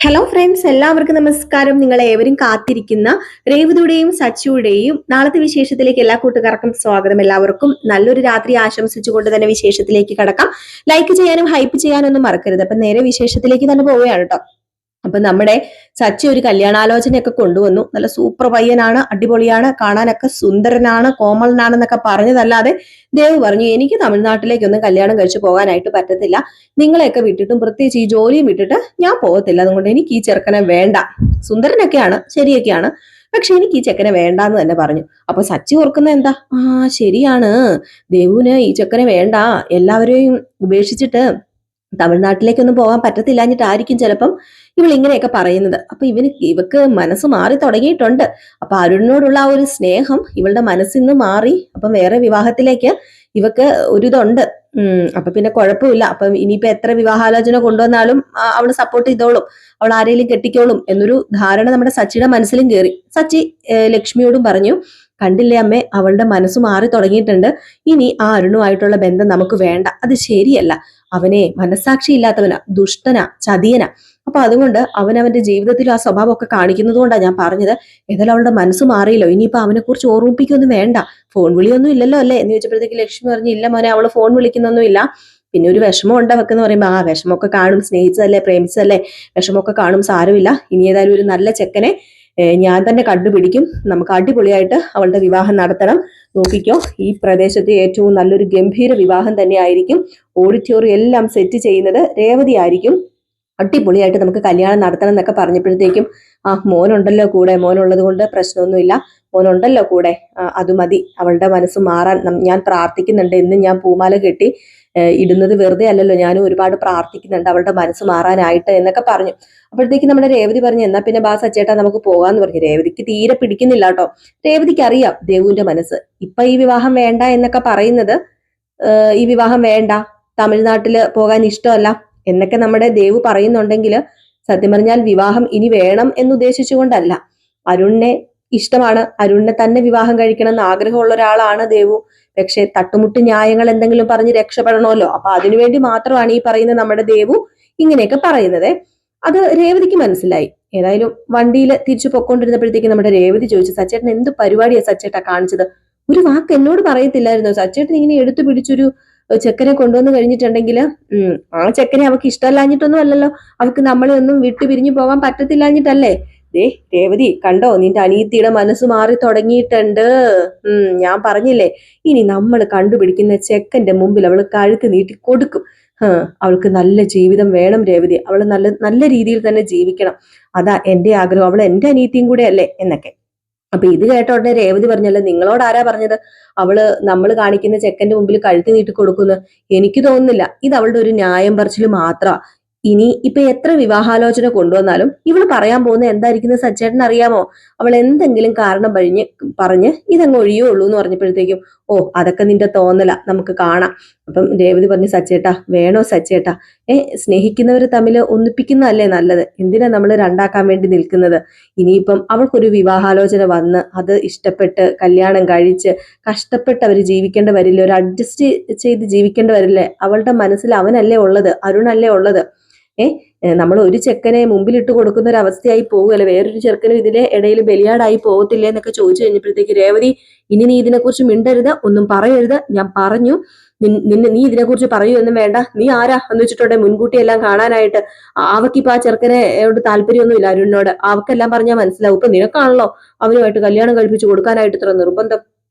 Hello friends, എല്ലാവർക്കും നമസ്കാരം. നിങ്ങൾ ഏവരും കാത്തിരിക്കുന്ന രേവതിയുടെയും സച്ചിയുടെയും നാളത്തെ വിശേഷത്തിലേക്ക് എല്ലാ കൂട്ടുകാർക്കും സ്വാഗതം. എല്ലാവർക്കും നല്ലൊരു രാത്രി ആശംസിച്ചുകൊണ്ട് തന്നെ വിശേഷത്തിലേക്ക് കടക്കാം. ലൈക്ക് ചെയ്യാനും ഹൈപ്പ് ചെയ്യാനും ഒന്നും മറക്കരുത്. അപ്പൊ നേരെ വിശേഷത്തിലേക്ക് തന്നെ പോവുകയാണ് കേട്ടോ. അപ്പൊ നമ്മുടെ സച്ചി ഒരു കല്യാണാലോചനയൊക്കെ കൊണ്ടുവന്നു. നല്ല സൂപ്പർ പയ്യനാണ്, അടിപൊളിയാണ്, കാണാനൊക്കെ സുന്ദരനാണ്, കോമളനാണെന്നൊക്കെ പറഞ്ഞതല്ലാതെ ദേവ് പറഞ്ഞു എനിക്ക് തമിഴ്നാട്ടിലേക്കൊന്നും കല്യാണം കഴിച്ചു പോകാനായിട്ട് പറ്റത്തില്ല. നിങ്ങളെയൊക്കെ വിട്ടിട്ടും പ്രത്യേകിച്ച് ഈ ജോലിയും വിട്ടിട്ട് ഞാൻ പോകത്തില്ല. അതുകൊണ്ട് എനിക്ക് ഈ ചെറുക്കനെ വേണ്ട. സുന്ദരനൊക്കെയാണ്, ശരിയൊക്കെയാണ്, പക്ഷെ എനിക്ക് ഈ ചെക്കനെ വേണ്ടാന്ന് തന്നെ പറഞ്ഞു. അപ്പൊ സച്ചി ഓർക്കുന്ന എന്താ, ശരിയാണ്, ദേവുവിന് ഈ ചെക്കനെ വേണ്ട, എല്ലാവരെയും ഉപേക്ഷിച്ചിട്ട് തമിഴ്നാട്ടിലേക്കൊന്നും പോകാൻ പറ്റത്തില്ലാഞ്ഞിട്ടായിരിക്കും ചിലപ്പം ഇവൾ ഇങ്ങനെയൊക്കെ പറയുന്നത്. അപ്പൊ ഇവക്ക് മനസ്സ് മാറി തുടങ്ങിയിട്ടുണ്ട്. അപ്പൊ അരുണിനോടുള്ള ആ ഒരു സ്നേഹം ഇവളുടെ മനസ്സിൽ നിന്ന് മാറി. അപ്പം വേറെ വിവാഹത്തിലേക്ക് ഇവക്ക് ഒരിതുണ്ട്. അപ്പൊ പിന്നെ കുഴപ്പമില്ല. അപ്പൊ ഇനിയിപ്പോ എത്ര വിവാഹാലോചന കൊണ്ടുവന്നാലും അവള് സപ്പോർട്ട് ചെയ്തോളും, അവൾ ആരെങ്കിലും കെട്ടിക്കോളും എന്നൊരു ധാരണ നമ്മുടെ സച്ചിയുടെ മനസ്സിലും കയറി. സച്ചി ലക്ഷ്മിയോടും പറഞ്ഞു, കണ്ടില്ലേ അമ്മേ, അവളുടെ മനസ്സ് മാറി തുടങ്ങിയിട്ടുണ്ട്. ഇനി ആ അരുണുമായിട്ടുള്ള ബന്ധം നമുക്ക് വേണ്ട, അത് ശരിയല്ല. അവനെ മനസ്സാക്ഷി ഇല്ലാത്തവനാ, ദുഷ്ടനാ, ചതിയനാ. അപ്പൊ അതുകൊണ്ട് അവനവന്റെ ജീവിതത്തിൽ ആ സ്വഭാവമൊക്കെ കാണിക്കുന്നത് കൊണ്ടാണ് ഞാൻ പറഞ്ഞത്. ഏതായാലും അവളുടെ മനസ്സ് മാറിയല്ലോ, ഇനിയിപ്പോ അവനെ കുറിച്ച് ഓർമ്മിപ്പിക്കൊന്നും വേണ്ട. ഫോൺ വിളിയൊന്നും ഇല്ലല്ലോ അല്ലേ എന്ന് ചോദിച്ചപ്പോഴത്തേക്ക് ലക്ഷ്മി പറഞ്ഞു, ഇല്ല മോനെ, അവള് ഫോൺ വിളിക്കുന്നൊന്നും ഇല്ല. പിന്നെ ഒരു വിഷമം ഉണ്ടവെക്കെന്ന് പറയുമ്പോ വിഷമമൊക്കെ കാണും, സ്നേഹിച്ചതല്ലേ, പ്രേമിച്ചതല്ലേ, വിഷമമൊക്കെ കാണും, സാരമില്ല. ഇനി ഏതായാലും ഒരു നല്ല ചെക്കനെ ഞാൻ തന്നെ കണ്ടുപിടിക്കും. നമുക്ക് അടിപൊളിയായിട്ട് അവളുടെ വിവാഹം നടത്തണം. നോക്കിക്കോ, ഈ പ്രദേശത്തെ ഏറ്റവും നല്ലൊരു ഗംഭീര വിവാഹം തന്നെ ആയിരിക്കും. ഓഡിറ്റോറിയം എല്ലാം സെറ്റ് ചെയ്യുന്നത് രേവതി ആയിരിക്കും. അടിപൊളിയായിട്ട് നമുക്ക് കല്യാണം നടത്തണം എന്നൊക്കെ പറഞ്ഞപ്പോഴത്തേക്കും മോനുണ്ടല്ലോ കൂടെ, മോനുള്ളത് കൊണ്ട് പ്രശ്നമൊന്നുമില്ല, മോനുണ്ടല്ലോ കൂടെ, അത് മതി. അവളുടെ മനസ്സ് മാറാൻ ഞാൻ പ്രാർത്ഥിക്കുന്നുണ്ട്. എന്നും ഞാൻ പൂമാല കെട്ടി ഇടുന്നത് വെറുതെ അല്ലല്ലോ, ഞാനും ഒരുപാട് പ്രാർത്ഥിക്കുന്നുണ്ട് അവളുടെ മനസ്സ് മാറാനായിട്ട് എന്നൊക്കെ പറഞ്ഞു. അപ്പോഴത്തേക്ക് നമ്മുടെ രേവതി പറഞ്ഞു, എന്നാ പിന്നെ ബാ സച്ചേട്ടാ നമുക്ക് പോകാന്ന് പറഞ്ഞു. രേവതിക്ക് തീരെ പിടിക്കുന്നില്ല കേട്ടോ. രേവതിക്ക് അറിയാം ദേവുവിന്റെ മനസ്സ്. ഇപ്പൊ ഈ വിവാഹം വേണ്ട എന്നൊക്കെ പറയുന്നത്, ഈ വിവാഹം വേണ്ട, തമിഴ്നാട്ടില് പോകാൻ ഇഷ്ടമല്ല എന്നൊക്കെ നമ്മുടെ ദേവു പറയുന്നുണ്ടെങ്കിൽ സത്യം പറഞ്ഞാൽ വിവാഹം ഇനി വേണം എന്നുദ്ദേശിച്ചുകൊണ്ടല്ല. അരുണിനെ ഇഷ്ടമാണ്, അരുണിനെ തന്നെ വിവാഹം കഴിക്കണം എന്ന് ആഗ്രഹമുള്ള ഒരാളാണ് ദേവു. പക്ഷെ തട്ടുമുട്ട് ന്യായങ്ങൾ എന്തെങ്കിലും പറഞ്ഞ് രക്ഷപ്പെടണമല്ലോ. അപ്പൊ അതിനുവേണ്ടി മാത്രമാണ് ഈ പറയുന്ന നമ്മുടെ ദേവു ഇങ്ങനെയൊക്കെ പറയുന്നത്. അത് രേവതിക്ക് മനസ്സിലായി. ഏതായാലും വണ്ടിയിൽ തിരിച്ചു പൊക്കോണ്ടിരുന്നപ്പോഴത്തേക്ക് നമ്മുടെ രേവതി ചോദിച്ചു, സച്ചേട്ടൻ എന്ത് പരിപാടിയാ സച്ചേട്ടാ കാണിച്ചത്? ഒരു വാക്ക് എന്നോട് പറയത്തില്ലായിരുന്നോ? സച്ചേട്ടൻ ഇങ്ങനെ എടുത്തു പിടിച്ചൊരു ചെക്കനെ കൊണ്ടുവന്ന് കഴിഞ്ഞിട്ടുണ്ടെങ്കിൽ ആ ചെക്കനെ അവക്ക് ഇഷ്ടമല്ലാഞ്ഞിട്ടൊന്നും അല്ലല്ലോ, അവക്ക് നമ്മളെ ഒന്നും വിട്ടു പിരിഞ്ഞു പോകാൻ പറ്റത്തില്ലാഞ്ഞിട്ടല്ലേ? ദേ രേവതി കണ്ടോ, നിന്റെ അനിയത്തിയുടെ മനസ്സ് മാറി തുടങ്ങിയിട്ടുണ്ട്. ഞാൻ പറഞ്ഞില്ലേ, ഇനി നമ്മൾ കണ്ടുപിടിക്കുന്ന ചെക്കന്റെ മുമ്പിൽ അവള് കഴുത്ത് നീട്ടി കൊടുക്കും. അവൾക്ക് നല്ല ജീവിതം വേണം രേവതി, അവള് നല്ല നല്ല രീതിയിൽ തന്നെ ജീവിക്കണം. അതാ എന്റെ ആഗ്രഹം, അവൾ എന്റെ അനിയത്തിയും കൂടെ അല്ലേ എന്നൊക്കെ. അപ്പൊ ഇത് കേട്ട ഉടനെ രേവതി പറഞ്ഞല്ലോ, നിങ്ങളോട് ആരാ പറഞ്ഞത് അവള് നമ്മൾ കാണിക്കുന്ന ചെക്കന്റെ മുമ്പിൽ കഴുത്തി നീട്ടി കൊടുക്കുന്നു? എനിക്ക് തോന്നുന്നില്ല. ഇത് അവളുടെ ഒരു ന്യായം പറച്ചില് മാത്ര. ഇനി ഇപ്പൊ എത്ര വിവാഹാലോചന കൊണ്ടുവന്നാലും ഇവള് പറയാൻ പോകുന്ന എന്തായിരിക്കുന്ന സച്ചേട്ടൻ അറിയാമോ? അവൾ എന്തെങ്കിലും കാരണം പറഞ്ഞ് ഇതങ്ങ് ഒഴിയുള്ളൂ എന്ന് പറഞ്ഞപ്പോഴത്തേക്കും, അതൊക്കെ നിന്റെ തോന്നല, നമുക്ക് കാണാം. അപ്പം രേവതി പറഞ്ഞു, സച്ചേട്ടാ വേണോ സച്ചേട്ടാ? സ്നേഹിക്കുന്നവര് തമ്മിൽ ഒന്നിപ്പിക്കുന്നതല്ലേ നല്ലത്, എന്തിനാ നമ്മൾ രണ്ടാക്കാൻ വേണ്ടി നിൽക്കുന്നത്? ഇനിയിപ്പം അവൾക്കൊരു വിവാഹാലോചന വന്ന് അത് ഇഷ്ടപ്പെട്ട് കല്യാണം കഴിച്ച് കഷ്ടപ്പെട്ട് അവർ ജീവിക്കേണ്ടി വരില്ലേ, ഒരു അഡ്ജസ്റ്റ് ചെയ്ത് ജീവിക്കേണ്ടി വരില്ലേ? അവളുടെ മനസ്സിൽ അവനല്ലേ ഉള്ളത്, അരുണല്ലേ ഉള്ളത്. നമ്മൾ ഒരു ചെക്കനെ മുമ്പിലിട്ട് കൊടുക്കുന്ന ഒരു അവസ്ഥയായി പോവുകയല്ലേ, വേറൊരു ചെറുക്കനും ഇതിലെ ഇടയിൽ ബലിയാടായി പോകത്തില്ലേ എന്നൊക്കെ ചോദിച്ചു കഴിഞ്ഞപ്പോഴത്തേക്ക് രേവതി, ഇനി നീ ഇതിനെക്കുറിച്ച് മിണ്ടരുത്, ഒന്നും പറയരുത്, ഞാൻ പറഞ്ഞു. നീ ഇതിനെക്കുറിച്ച് പറയൂന്നും വേണ്ട. നീ ആരാ എന്ന് വെച്ചിട്ടുണ്ടെ മുൻകൂട്ടി എല്ലാം കാണാനായിട്ട്? അവക്കിപ്പോ ആ ചെറുക്കനോട് താല്പര്യമൊന്നുമില്ല, അരുണിനോട്. അവക്കെല്ലാം പറഞ്ഞാൽ മനസ്സിലാവും. ഇപ്പൊ നിനക്കാണല്ലോ അവനുമായിട്ട് കല്യാണം കഴിപ്പിച്ച് കൊടുക്കാനായിട്ട് ഇത്ര നിർബന്ധം.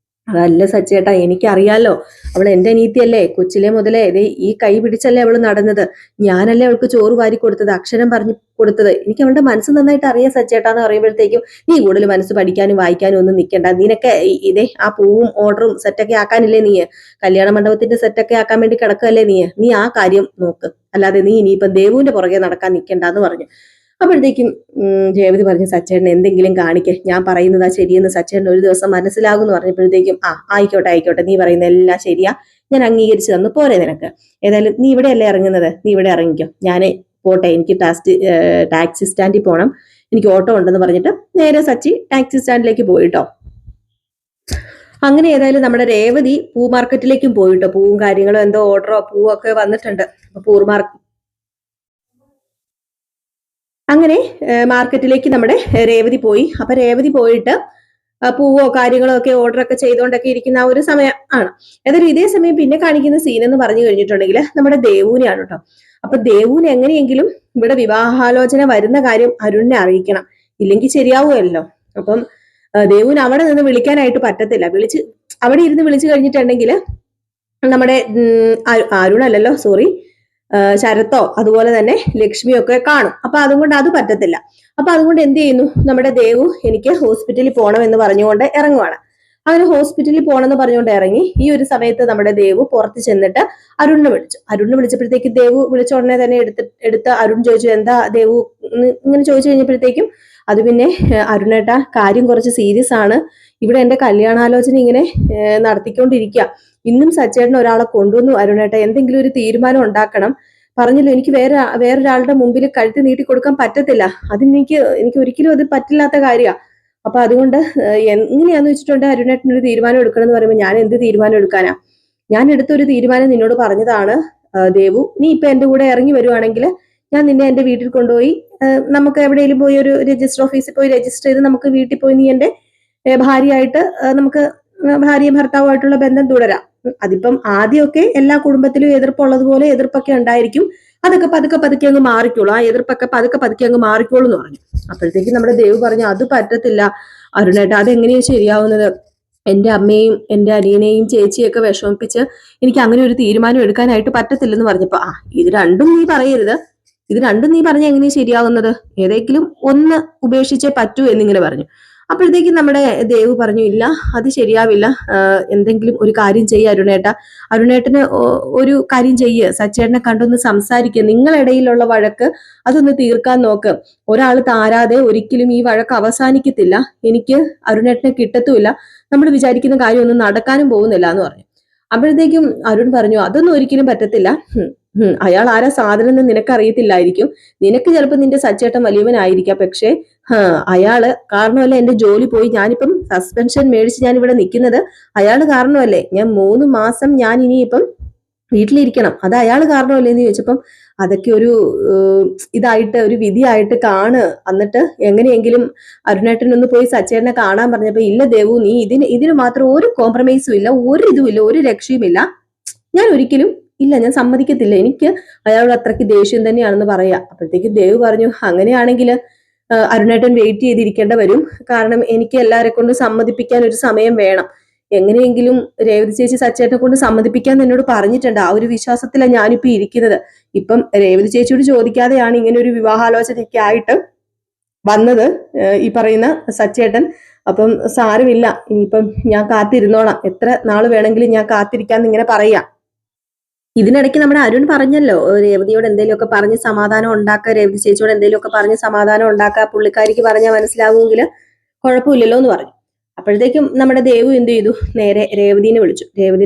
അതല്ല സച്ചേട്ടാ, എനിക്കറിയാലോ, അവൾ എന്റെ അനിയത്തിയല്ലേ, കൊച്ചിലെ മുതലേ ഈ കൈ പിടിച്ചല്ലേ അവള് നടന്നത്. ഞാനല്ലേ അവൾക്ക് ചോറ് വാരി കൊടുത്തത്, അക്ഷരം പറഞ്ഞു കൊടുത്തത്. എനിക്ക് അവളുടെ മനസ്സ് നന്നായിട്ട് അറിയാം സച്ചേട്ടാന്ന് പറയുമ്പോഴത്തേക്കും, നീ കൂടുതൽ മനസ്സ് പഠിക്കാനും വായിക്കാനും ഒന്നും നിൽക്കണ്ട. നിനക്ക് ആ പൂവും ഓർഡറും സെറ്റൊക്കെ ആക്കാനില്ലേ നീ? കല്യാണ മണ്ഡപത്തിന്റെ സെറ്റൊക്കെ ആക്കാൻ വേണ്ടി കിടക്കല്ലേ നീ ആ കാര്യം നോക്ക്, അല്ലാതെ നീ ഇനിയിപ്പം ദേവുവിന്റെ പുറകെ നടക്കാൻ നിൽക്കണ്ടെന്ന് പറഞ്ഞു. അപ്പോഴത്തേക്കും രേവതി പറഞ്ഞു, സച്ചേട്ടൻ എന്തെങ്കിലും കാണിക്കേ, ഞാൻ പറയുന്നതാ ശരിയെന്ന് സച്ചേട്ടൻ ഒരു ദിവസം മനസ്സിലാകും എന്ന് പറഞ്ഞപ്പോഴത്തേക്കും, ആയിക്കോട്ടെ, നീ പറയുന്ന എല്ലാം ശരിയാ, ഞാൻ അംഗീകരിച്ചു തന്നു, പോരെ നിനക്ക്? ഏതായാലും നീ ഇവിടെയല്ലേ ഇറങ്ങുന്നത്, നീ ഇവിടെ ഇറങ്ങിക്കോ, ഞാൻ പോട്ടെ, എനിക്ക് ടാക്സി സ്റ്റാൻഡിൽ പോകണം, എനിക്ക് ഓട്ടോ ഉണ്ടെന്ന് പറഞ്ഞിട്ട് നേരെ സച്ചി ടാക്സി സ്റ്റാൻഡിലേക്ക് പോയിട്ടോ. അങ്ങനെ ഏതായാലും നമ്മുടെ രേവതി പൂ മാർക്കറ്റിലേക്കും പോയിട്ടോ. പൂവും കാര്യങ്ങളും എന്തോ ഓർഡറോ പൂവൊക്കെ വന്നിട്ടുണ്ട്. അപ്പൊ അങ്ങനെ മാർക്കറ്റിലേക്ക് നമ്മുടെ രേവതി പോയി. അപ്പൊ രേവതി പോയിട്ട് പൂവോ കാര്യങ്ങളോ ഒക്കെ ഓർഡർ ഒക്കെ ചെയ്തുകൊണ്ടൊക്കെ ഇരിക്കുന്ന ആ ഒരു സമയം ആണ്. ഏതായാലും ഇതേ സമയം പിന്നെ കാണിക്കുന്ന സീൻ എന്ന് പറഞ്ഞു കഴിഞ്ഞിട്ടുണ്ടെങ്കിൽ നമ്മുടെ ദേവൂനെയാണ് കേട്ടോ. അപ്പൊ ദേവൂന് എങ്ങനെയെങ്കിലും ഇവിടെ വിവാഹാലോചന വരുന്ന കാര്യം അരുണിനെ അറിയിക്കണം, ഇല്ലെങ്കിൽ ശരിയാവുമല്ലോ. അപ്പം ദേവൂന് അവിടെ നിന്ന് വിളിക്കാനായിട്ട് പറ്റത്തില്ല. അവിടെ ഇരുന്ന് വിളിച്ചു കഴിഞ്ഞിട്ടുണ്ടെങ്കിൽ നമ്മുടെ അരുണല്ലോ, സോറി, ശരത്തോ അതുപോലെ തന്നെ ലക്ഷ്മിയോ ഒക്കെ കാണും. അപ്പൊ അതുകൊണ്ട് അത് പറ്റത്തില്ല. അപ്പൊ അതുകൊണ്ട് എന്ത് ചെയ്യുന്നു, നമ്മുടെ ദേവു എനിക്ക് ഹോസ്പിറ്റലിൽ പോകണം എന്ന് പറഞ്ഞുകൊണ്ട് ഇറങ്ങുവാണ്. അങ്ങനെ ഹോസ്പിറ്റലിൽ പോകണമെന്ന് പറഞ്ഞുകൊണ്ട് ഇറങ്ങി. ഈ ഒരു സമയത്ത് നമ്മുടെ ദേവു പുറത്ത് ചെന്നിട്ട് അരുണിനെ വിളിച്ചപ്പോഴത്തേക്ക് ദേവു വിളിച്ച ഉടനെ തന്നെ എടുത്ത് അരുൺ ചോദിച്ചു, എന്താ ദേവു ഇങ്ങനെ ചോദിച്ചു കഴിഞ്ഞപ്പോഴത്തേക്കും അത് പിന്നെ അരുണേട്ട കാര്യം കുറച്ച് സീരിയസ് ആണ്, ഇവിടെ എന്റെ കല്യാണാലോചന ഇങ്ങനെ നടത്തിക്കൊണ്ടിരിക്കുക, ഇന്നും സച്ചേട്ടൻ ഒരാളെ കൊണ്ടുവന്നു അരുണേട്ട, എന്തെങ്കിലും ഒരു തീരുമാനം ഉണ്ടാക്കണം, പറഞ്ഞല്ലോ എനിക്ക് വേറൊരാളുടെ മുമ്പിൽ കഴുത്ത് നീട്ടി കൊടുക്കാൻ പറ്റത്തില്ല, എനിക്ക് ഒരിക്കലും അത് പറ്റില്ലാത്ത കാര്യമാണ്. അപ്പൊ അതുകൊണ്ട് എങ്ങനെയാന്ന് വെച്ചിട്ടുണ്ടെങ്കിൽ അരുണേട്ടൻ ഒരു തീരുമാനം എടുക്കണം എന്ന് പറയുമ്പോൾ ഞാൻ എന്ത് തീരുമാനം എടുക്കാനാ, ഞാൻ എടുത്തൊരു തീരുമാനം നിന്നോട് പറഞ്ഞതാണ് ദേവു, നീ ഇപ്പൊ എന്റെ കൂടെ ഇറങ്ങി വരുവാണെങ്കിൽ ഞാൻ നിന്നെ എന്റെ വീട്ടിൽ കൊണ്ടുപോയി നമുക്ക് എവിടെയെങ്കിലും പോയി ഒരു രജിസ്റ്റർ ഓഫീസിൽ പോയി രജിസ്റ്റർ ചെയ്ത് നമുക്ക് വീട്ടിൽ പോയി നീ എന്റെ ഭാര്യയായിട്ട് നമുക്ക് ഭാര്യയും ഭർത്താവുമായിട്ടുള്ള ബന്ധം തുടരാം. അതിപ്പം ആദ്യമൊക്കെ എല്ലാ കുടുംബത്തിലും എതിർപ്പുള്ളതുപോലെ എതിർപ്പൊക്കെ ഉണ്ടായിരിക്കും, അതൊക്കെ പതുക്കെ അങ്ങ് മാറിക്കോളൂ, ആ എതിർപ്പൊക്കെ പതുക്കെ അങ്ങ് മാറിക്കോളൂ എന്ന് പറഞ്ഞു. അപ്പോഴത്തേക്ക് നമ്മുടെ ദേവ് പറഞ്ഞു, അത് പറ്റത്തില്ല അരുണേട്ട, അതെങ്ങനെയാ ശരിയാവുന്നത്, എന്റെ അമ്മയും എന്റെ അനിയനെയും ചേച്ചിയൊക്കെ വിഷമിപ്പിച്ച് എനിക്ക് അങ്ങനെ ഒരു തീരുമാനം എടുക്കാനായിട്ട് പറ്റത്തില്ലെന്ന് പറഞ്ഞപ്പോ ഇത് രണ്ടും നീ പറഞ്ഞ എങ്ങനെയാ ശരിയാവുന്നത്, ഏതെങ്കിലും ഒന്ന് ഉപേക്ഷിച്ചേ പറ്റൂ എന്നിങ്ങനെ പറഞ്ഞു. അപ്പോഴത്തേക്കും നമ്മുടെ ദേവ് പറഞ്ഞു, ഇല്ല അത് ശരിയാവില്ല, എന്തെങ്കിലും ഒരു കാര്യം ചെയ്യുക അരുണേട്ടന് ഒരു കാര്യം ചെയ്യുക, സച്ചേട്ടനെ കണ്ടൊന്ന് സംസാരിക്കുക, നിങ്ങളിടയിലുള്ള വഴക്ക് അതൊന്ന് തീർക്കാൻ നോക്ക്, ഒരാൾ താരാതെ ഒരിക്കലും ഈ വഴക്ക് അവസാനിക്കത്തില്ല, എനിക്ക് അരുണേട്ടനെ കിട്ടത്തുമില്ല, നമ്മൾ വിചാരിക്കുന്ന കാര്യം ഒന്നും നടക്കാനും പോകുന്നില്ല എന്ന് പറഞ്ഞു. അപ്പോഴത്തേക്കും അരുൺ പറഞ്ഞു, അതൊന്നും ഒരിക്കലും പറ്റത്തില്ല, അയാൾ ആരാ സാധനം എന്ന് നിനക്കറിയത്തില്ലായിരിക്കും, നിനക്ക് ചിലപ്പോൾ നിന്റെ സച്ചേട്ടൻ വലിയവനായിരിക്കാം, പക്ഷേ അയാള് കാരണമല്ല എന്റെ ജോലി പോയി, ഞാനിപ്പം സസ്പെൻഷൻ മേടിച്ച് ഞാൻ ഇവിടെ നിൽക്കുന്നത് അയാള് കാരണമല്ലേ, ഞാൻ 3 മാസം ഞാൻ ഇനിയിപ്പം വീട്ടിലിരിക്കണം, അത് അയാൾ കാരണമല്ലേ എന്ന് ചോദിച്ചപ്പം അതൊക്കെ ഒരു ഇതായിട്ട് ഒരു വിധിയായിട്ട് എന്നിട്ട് എങ്ങനെയെങ്കിലും അരുണേട്ടനൊന്ന് പോയി സച്ചേട്ടനെ കാണാൻ പറഞ്ഞപ്പോ, ഇല്ല ദേവു, നീ ഇതിന് മാത്രം ഒരു കോംപ്രമൈസും ഇല്ല, ഒരു ഇതുമില്ല, ഒരു രക്ഷയുമില്ല, ഞാൻ ഒരിക്കലും ഇല്ല, ഞാൻ സമ്മതിക്കത്തില്ല, എനിക്ക് അയാളോട് അത്രയ്ക്ക് ദേഷ്യം തന്നെയാണെന്ന് പറയാ. അപ്പോഴത്തേക്ക് ദേവ് പറഞ്ഞു, അങ്ങനെയാണെങ്കിൽ അരുണേട്ടൻ വെയിറ്റ് ചെയ്തിരിക്കേണ്ട വരും, കാരണം എനിക്ക് എല്ലാവരെ കൊണ്ട് സമ്മതിപ്പിക്കാൻ ഒരു സമയം വേണം, എങ്ങനെയെങ്കിലും രേവതി ചേച്ചി സച്ചേട്ടനെ കൊണ്ട് സമ്മതിപ്പിക്കാൻ എന്നോട് പറഞ്ഞിട്ടുണ്ട്, ആ ഒരു വിശ്വാസത്തിലാണ് ഞാനിപ്പോ ഇരിക്കുന്നത്. ഇപ്പം രേവതി ചേച്ചിയോട് ചോദിക്കാതെയാണ് ഇങ്ങനെ ഒരു വിവാഹാലോചനയൊക്കെ ആയിട്ട് വന്നത് ഈ പറയുന്ന സച്ചേട്ടൻ. അപ്പം സാരമില്ല, ഇനിയിപ്പം ഞാൻ കാത്തിരുന്നോളാം, എത്ര നാള് വേണമെങ്കിലും ഞാൻ കാത്തിരിക്കാന്ന് ഇങ്ങനെ പറയാം. ഇതിനിടയ്ക്ക് നമ്മുടെ അരുൺ പറഞ്ഞല്ലോ, രേവതിയോട് എന്തെങ്കിലുമൊക്കെ പറഞ്ഞ് സമാധാനം ഉണ്ടാക്കുക, രേവതി ചേച്ചിയോട് എന്തെങ്കിലുമൊക്കെ പറഞ്ഞ് സമാധാനം ഉണ്ടാക്കുക, പുള്ളിക്കാരിക്ക് പറഞ്ഞാൽ മനസ്സിലാവുമെങ്കിൽ കുഴപ്പമില്ലല്ലോ എന്ന് പറഞ്ഞു. അപ്പോഴത്തേക്കും നമ്മുടെ ദേവു എന്ത് ചെയ്തു, നേരെ രേവതിനെ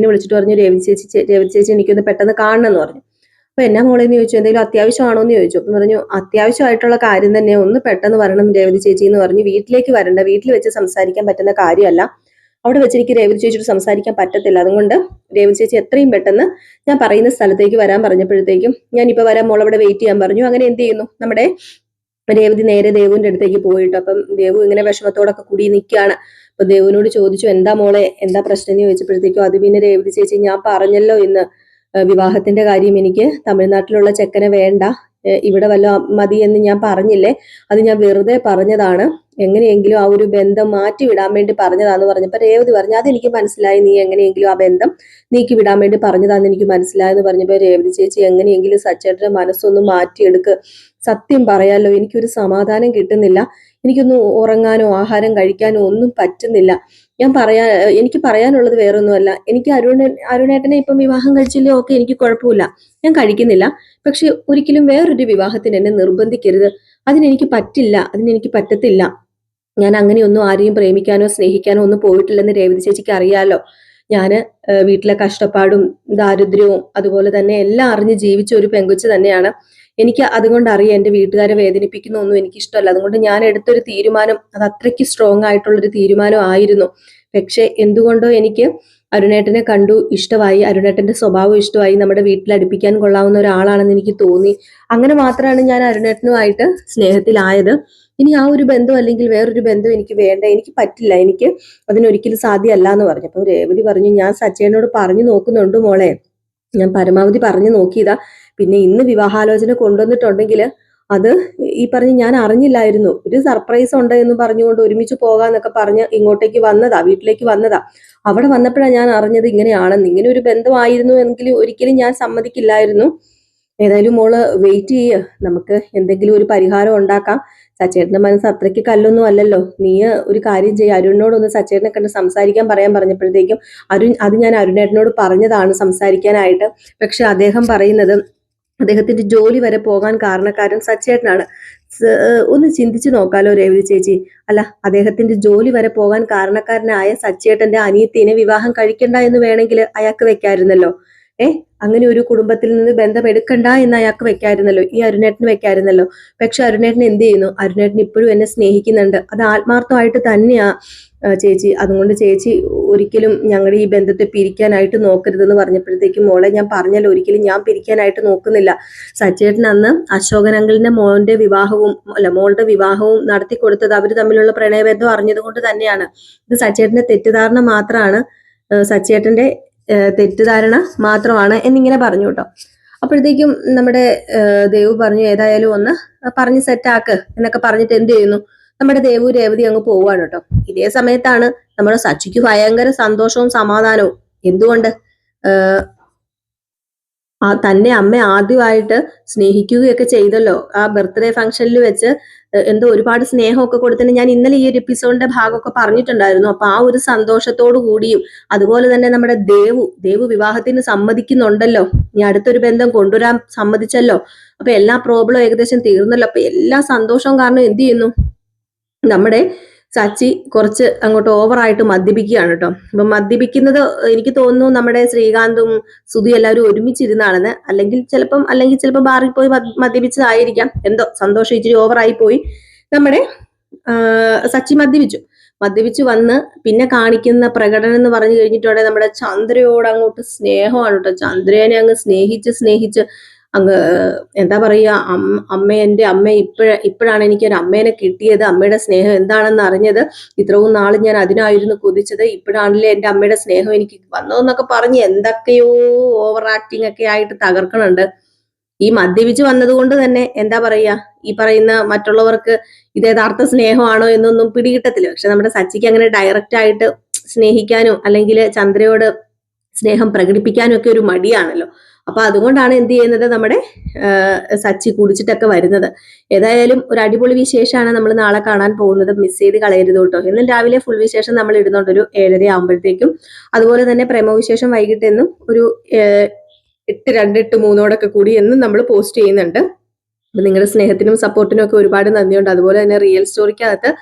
വിളിച്ചിട്ട് പറഞ്ഞു, രേവതി ചേച്ചി എനിക്കൊന്ന് പെട്ടെന്ന് കാണണം എന്ന് പറഞ്ഞു. അപ്പൊ എന്നാ മോളെന്ന് ചോദിച്ചു, എന്തെങ്കിലും അത്യാവശ്യമാണോ എന്ന് ചോദിച്ചു. അപ്പം പറഞ്ഞു, അത്യാവശ്യമായിട്ടുള്ള കാര്യം തന്നെ, ഒന്ന് പെട്ടെന്ന് വരണം രേവതി ചേച്ചി എന്ന് പറഞ്ഞു. വീട്ടിലേക്ക് വരണ്ട, വീട്ടിൽ വെച്ച് സംസാരിക്കാൻ പറ്റുന്ന കാര്യമല്ല, അവിടെ വെച്ചെനിക്ക് രേവതി ചേച്ചിയോട് സംസാരിക്കാൻ പറ്റത്തില്ല, അതുകൊണ്ട് രേവതി ചേച്ചി എത്രയും പെട്ടെന്ന് ഞാൻ പറയുന്ന സ്ഥലത്തേക്ക് വരാൻ പറഞ്ഞപ്പോഴത്തേക്കും ഞാൻ ഇപ്പൊ വരാൻ, മോൾ അവിടെ വെയിറ്റ് ചെയ്യാൻ പറഞ്ഞു. അങ്ങനെ എന്ത് ചെയ്യുന്നു, നമ്മുടെ രേവതി നേരെ ദേവുവിന്റെ അടുത്തേക്ക് പോയിട്ട്, അപ്പം ദേവു ഇങ്ങനെ വിഷമത്തോടൊക്കെ കൂടി നിൽക്കുകയാണ്. അപ്പൊ ദേവുവിനോട് ചോദിച്ചു, എന്താ മോളെ, എന്താ പ്രശ്നം എന്ന് ചോദിച്ചപ്പോഴത്തേക്കും അത് പിന്നെ രേവതി ചേച്ചി, ഞാൻ പറഞ്ഞല്ലോ ഇന്ന് വിവാഹത്തിന്റെ കാര്യം, എനിക്ക് തമിഴ്നാട്ടിലുള്ള ചെക്കനെ വേണ്ട, ഇവിടെ വല്ല മതി എന്ന് ഞാൻ പറഞ്ഞില്ലേ, അത് ഞാൻ വെറുതെ പറഞ്ഞതാണ്, എങ്ങനെയെങ്കിലും ആ ഒരു ബന്ധം മാറ്റി വിടാൻ വേണ്ടി പറഞ്ഞതാന്ന് പറഞ്ഞപ്പോ രേവതി പറഞ്ഞു, അതെനിക്ക് മനസ്സിലായി, നീ എങ്ങനെയെങ്കിലും ആ ബന്ധം നീക്കി വിടാൻ വേണ്ടി പറഞ്ഞതാന്ന് എനിക്ക് മനസ്സിലായെന്ന് പറഞ്ഞപ്പോ രേവതി ചേച്ചി, എങ്ങനെയെങ്കിലും സച്ചേട്ടന്റെ മനസ്സൊന്ന് മാറ്റിയെടുക്ക്, സത്യം പറയാലോ എനിക്കൊരു സമാധാനം കിട്ടുന്നില്ല, എനിക്കൊന്നും ഉറങ്ങാനോ ആഹാരം കഴിക്കാനോ ഒന്നും പറ്റുന്നില്ല, എനിക്ക് പറയാനുള്ളത് വേറൊന്നുമല്ല, എനിക്ക് അരുണേട്ടനെ ഇപ്പം വിവാഹം കഴിച്ചില്ലേ, ഓക്കെ, എനിക്ക് കുഴപ്പമില്ല, ഞാൻ കഴിക്കുന്നില്ല, പക്ഷെ ഒരിക്കലും വേറൊരു വിവാഹത്തിന് എന്നെ നിർബന്ധിക്കരുത്, അതിനെനിക്ക് പറ്റത്തില്ല, ഞാൻ അങ്ങനെയൊന്നും ആരെയും പ്രേമിക്കാനോ സ്നേഹിക്കാനോ ഒന്നും പോയിട്ടില്ലെന്ന് രേവതി ചേച്ചിക്ക് അറിയാലോ, ഞാൻ വീട്ടിലെ കഷ്ടപ്പാടും ദാരിദ്ര്യവും അതുപോലെ തന്നെ എല്ലാം അറിഞ്ഞ് ജീവിച്ച ഒരു പെങ്കൊച്ച് തന്നെയാണ്, എനിക്ക് അതുകൊണ്ട് അറിയാം എന്റെ വീട്ടുകാരെ വേദനിപ്പിക്കുന്നൊന്നും എനിക്ക് ഇഷ്ടമല്ല, അതുകൊണ്ട് ഞാൻ എടുത്തൊരു തീരുമാനം അത് അത്രയ്ക്ക് സ്ട്രോങ് ആയിട്ടുള്ളൊരു തീരുമാനം ആയിരുന്നു, പക്ഷെ എന്തുകൊണ്ടോ എനിക്ക് അരുണേട്ടനെ കണ്ടു, ഇഷ്ടമായി, അരുണേട്ടന്റെ സ്വഭാവം ഇഷ്ടമായി, നമ്മുടെ വീട്ടിൽ അടുപ്പിക്കാൻ കൊള്ളാവുന്ന ഒരാളാണെന്ന് എനിക്ക് തോന്നി. അങ്ങനെ മാത്രമാണ് ഞാൻ അരുണേട്ടനുമായിട്ട് സ്നേഹത്തിലായത്. ഇനി ആ ഒരു ബന്ധം അല്ലെങ്കിൽ വേറൊരു ബന്ധം എനിക്ക് വേണ്ട, എനിക്ക് പറ്റില്ല, എനിക്ക് അതിനൊരിക്കലും സാധ്യമല്ല എന്ന് പറഞ്ഞു. അപ്പൊ രേവതി പറഞ്ഞു, ഞാൻ സച്ചേനോട് പറഞ്ഞു നോക്കുന്നുണ്ട് മോളെ, ഞാൻ പരമാവധി പറഞ്ഞു നോക്കിയതാ. പിന്നെ ഇന്ന് വിവാഹാലോചന കൊണ്ടുവന്നിട്ടുണ്ടെങ്കിൽ അത് ഈ പറഞ്ഞ് ഞാൻ അറിഞ്ഞില്ലായിരുന്നു, ഒരു സർപ്രൈസ് ഉണ്ട് എന്ന് പറഞ്ഞുകൊണ്ട് ഒരുമിച്ച് പോകാന്നൊക്കെ പറഞ്ഞ് ഇങ്ങോട്ടേക്ക് വന്നതാ, വീട്ടിലേക്ക് വന്നതാ. അവിടെ വന്നപ്പോഴാണ് ഞാൻ അറിഞ്ഞത് ഇങ്ങനെയാണെന്ന്. ഇങ്ങനെ ഒരു ബന്ധമായിരുന്നു എങ്കിൽ ഒരിക്കലും ഞാൻ സമ്മതിക്കില്ലായിരുന്നു. ഏതായാലും മോള് വെയിറ്റ് ചെയ്യ്, നമുക്ക് എന്തെങ്കിലും ഒരു പരിഹാരം ഉണ്ടാക്കാം. സച്ചേട്ടന്റെ മനസ്സ് അത്രയ്ക്ക് കല്ലൊന്നും അല്ലല്ലോ. നീ ഒരു കാര്യം ചെയ്യ, അരുണിനോടൊന്ന് സച്ചേട്ടനെ കണ്ട് സംസാരിക്കാൻ പറയാൻ പറഞ്ഞപ്പോഴത്തേക്കും അത് ഞാൻ അരുണേട്ടനോട് പറഞ്ഞതാണ് സംസാരിക്കാനായിട്ട്. പക്ഷെ അദ്ദേഹം പറയുന്നത് അദ്ദേഹത്തിന്റെ ജോലി വരെ പോകാൻ കാരണക്കാരൻ സച്ചേട്ടനാണ്. ഒന്ന് ചിന്തിച്ചു നോക്കാലോ രേവതി ചേച്ചി. അല്ല, അദ്ദേഹത്തിന്റെ ജോലി വരെ പോകാൻ കാരണക്കാരനായ സച്ചേട്ടന്റെ അനിയത്തിനെ വിവാഹം കഴിക്കണ്ട എന്ന് വേണമെങ്കിൽ അയാൾക്ക് വെക്കായിരുന്നല്ലോ. അങ്ങനെ ഒരു കുടുംബത്തിൽ നിന്ന് ബന്ധം എടുക്കണ്ട എന്ന് അയാൾക്ക് വെക്കായിരുന്നല്ലോ, ഈ അരുണേട്ടന് വെക്കായിരുന്നല്ലോ. പക്ഷെ അരുണേട്ടൻ എന്ത് ചെയ്യുന്നു? അരുണേട്ടൻ ഇപ്പോഴും എന്നെ സ്നേഹിക്കുന്നുണ്ട്, അത് ആത്മാർത്ഥമായിട്ട് തന്നെയാ ചേച്ചി. അതുകൊണ്ട് ചേച്ചി ഒരിക്കലും ഞങ്ങളുടെ ഈ ബന്ധത്തെ പിരിക്കാനായിട്ട് നോക്കരുതെന്ന് പറഞ്ഞപ്പോഴത്തേക്കും, മോളെ ഞാൻ പറഞ്ഞല്ലോ, ഒരിക്കലും ഞാൻ പിരിക്കാനായിട്ട് നോക്കുന്നില്ല. സച്ചേട്ടൻ അന്ന് അശോകനങ്കിളിന്റെ മോളുടെ വിവാഹവും നടത്തി കൊടുത്തത് അവർ തമ്മിലുള്ള പ്രണയബന്ധം അറിഞ്ഞത് കൊണ്ട് തന്നെയാണ്. ഇത് സച്ചേട്ടന്റെ തെറ്റിദ്ധാരണ മാത്രമാണ്, സച്ചേട്ടന്റെ തെറ്റിദ്ധാരണ മാത്രമാണ് എന്നിങ്ങനെ പറഞ്ഞു കേട്ടോ. അപ്പോഴത്തേക്കും നമ്മുടെ ദേവു പറഞ്ഞു, ഏതായാലും ഒന്ന് പറഞ്ഞ് സെറ്റാക്ക് എന്നൊക്കെ പറഞ്ഞിട്ട് എന്ത് ചെയ്യുന്നു, നമ്മുടെ ദേവു രേവതി അങ്ങ് പോവാണ് കേട്ടോ. ഇതേ സമയത്താണ് നമ്മുടെ സച്ചിക്ക് ഭയങ്കര സന്തോഷവും സമാധാനവും. എന്തുകൊണ്ട്? തന്നെ അമ്മ ആദ്യമായിട്ട് സ്നേഹിക്കുകയൊക്കെ ചെയ്തല്ലോ ആ ബർത്ത്ഡേ ഫംഗ്ഷനിൽ വെച്ച്. എന്തോ ഒരുപാട് സ്നേഹമൊക്കെ കൊടുത്തിട്ട് ഞാൻ ഇന്നലെ ഈ ഒരു എപ്പിസോഡിന്റെ ഭാഗമൊക്കെ പറഞ്ഞിട്ടുണ്ടായിരുന്നു. അപ്പൊ ആ ഒരു സന്തോഷത്തോടു കൂടിയും അതുപോലെ തന്നെ നമ്മുടെ ദേവു വിവാഹത്തിന് സമ്മതിക്കുന്നുണ്ടല്ലോ, ഇനി അടുത്തൊരു ബന്ധം കൊണ്ടുവരാൻ സമ്മതിച്ചല്ലോ. അപ്പൊ എല്ലാ പ്രോബ്ലം ഏകദേശം തീർന്നല്ലോ. അപ്പൊ എല്ലാ സന്തോഷവും കാരണം എന്ത് ചെയ്യുന്നു, നമ്മുടെ സച്ചി കുറച്ച് അങ്ങോട്ട് ഓവറായിട്ട് മദ്യപിക്കുകയാണ് കേട്ടോ. അപ്പൊ മദ്യപിക്കുന്നത് എനിക്ക് തോന്നുന്നു നമ്മുടെ ശ്രീകാന്തും സുധി എല്ലാവരും ഒരുമിച്ചിരുന്നാണെന്ന്. അല്ലെങ്കിൽ ചിലപ്പോൾ ബാറിൽ പോയി മദ്യപിച്ചതായിരിക്കാം. എന്തോ സന്തോഷം ഇച്ചിരി ഓവറായി പോയി. നമ്മുടെ സച്ചി മദ്യപിച്ചു വന്ന് പിന്നെ കാണിക്കുന്ന പ്രകടനം എന്ന് പറഞ്ഞു കഴിഞ്ഞിട്ടുണ്ടെങ്കിൽ നമ്മുടെ ചന്ദ്രയോട് അങ്ങോട്ട് സ്നേഹമാണ് കേട്ടോ. ചന്ദ്രനെ അങ്ങ് സ്നേഹിച്ച് അങ്ങ് എന്താ പറയുക, എൻ്റെ അമ്മ ഇപ്പോഴാണ് എനിക്ക് ഒരു അമ്മേനെ കിട്ടിയത്, അമ്മയുടെ സ്നേഹം എന്താണെന്ന് അറിഞ്ഞത്. ഇത്രയും നാൾ ഞാൻ അതിനായിരുന്നു കൊതിച്ചത്, ഇപ്പോഴാണല്ലേ എൻ്റെ അമ്മയുടെ സ്നേഹം എനിക്ക് വന്നതെന്നൊക്കെ പറഞ്ഞ് എന്തൊക്കെയോ ഓവർ ആക്ടിങ് ഒക്കെ ആയിട്ട് തകർക്കണുണ്ട്. ഈ മദ്യപിച്ച് വന്നത് കൊണ്ട് തന്നെ എന്താ പറയുക, ഈ പറയുന്ന മറ്റുള്ളവർക്ക് ഇത് യഥാർത്ഥ സ്നേഹമാണോ എന്നൊന്നും പിടികിട്ടത്തില്ല. പക്ഷെ നമ്മുടെ സച്ചിക്ക് അങ്ങനെ ഡയറക്റ്റ് ആയിട്ട് സ്നേഹിക്കാനോ അല്ലെങ്കിൽ ചന്ദ്രയോട് സ്നേഹം പ്രകടിപ്പിക്കാനും ഒക്കെ ഒരു മടിയാണല്ലോ. അപ്പൊ അതുകൊണ്ടാണ് എന്ത് ചെയ്യുന്നത്, നമ്മുടെ സച്ചി കുടിച്ചിട്ടൊക്കെ വരുന്നത്. ഏതായാലും ഒരു അടിപൊളി വിശേഷമാണ് നമ്മൾ നാളെ കാണാൻ പോകുന്നത്. മിസ് ചെയ്ത് കളയരുത് കേട്ടോ. ഇന്നും രാവിലെ ഫുൾ വിശേഷം നമ്മൾ ഇടുന്നുണ്ട് ഒരു 7:30 ആകുമ്പോഴത്തേക്കും. അതുപോലെ തന്നെ പ്രേമ വിശേഷം വൈകിട്ട് എന്നും ഒരു 8:02, 8:03 കൂടി എന്നും നമ്മൾ പോസ്റ്റ് ചെയ്യുന്നുണ്ട്. അപ്പൊ നിങ്ങളുടെ സ്നേഹത്തിനും സപ്പോർട്ടിനും ഒക്കെ ഒരുപാട് നന്ദിയുണ്ട്. അതുപോലെ തന്നെ റിയൽ സ്റ്റോറിക്കകത്ത്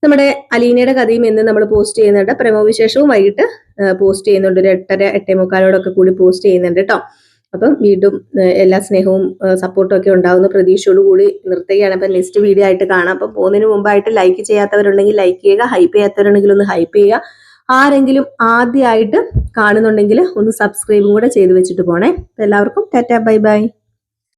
നമ്മുടെ അലീനയുടെ കഥയും എന്ന് നമ്മൾ പോസ്റ്റ് ചെയ്യുന്നുണ്ട്. പ്രേമവിശേഷവും വൈകിട്ട് പോസ്റ്റ് ചെയ്യുന്നുണ്ട്, ഒരു 8:30, 8:45 കൂടി പോസ്റ്റ് ചെയ്യുന്നുണ്ട് കേട്ടോ. അപ്പം വീണ്ടും എല്ലാ സ്നേഹവും സപ്പോർട്ടും ഒക്കെ ഉണ്ടാവുന്ന പ്രതീക്ഷയോട് കൂടി നിർത്തുകയാണ്. അപ്പം നെക്സ്റ്റ് വീഡിയോ ആയിട്ട് കാണാം. അപ്പം പോകുന്നതിന് മുമ്പായിട്ട് ലൈക്ക് ചെയ്യാത്തവരുണ്ടെങ്കിൽ ലൈക്ക് ചെയ്യുക, ഹൈപ്പ് ചെയ്യാത്തവരുണ്ടെങ്കിൽ ഒന്ന് ഹൈപ്പ് ചെയ്യുക. ആരെങ്കിലും ആദ്യമായിട്ട് കാണുന്നുണ്ടെങ്കിൽ ഒന്ന് സബ്സ്ക്രൈബും കൂടെ ചെയ്ത് വെച്ചിട്ട് പോണേ. എല്ലാവർക്കും ടാറ്റാ, ബൈ ബൈ.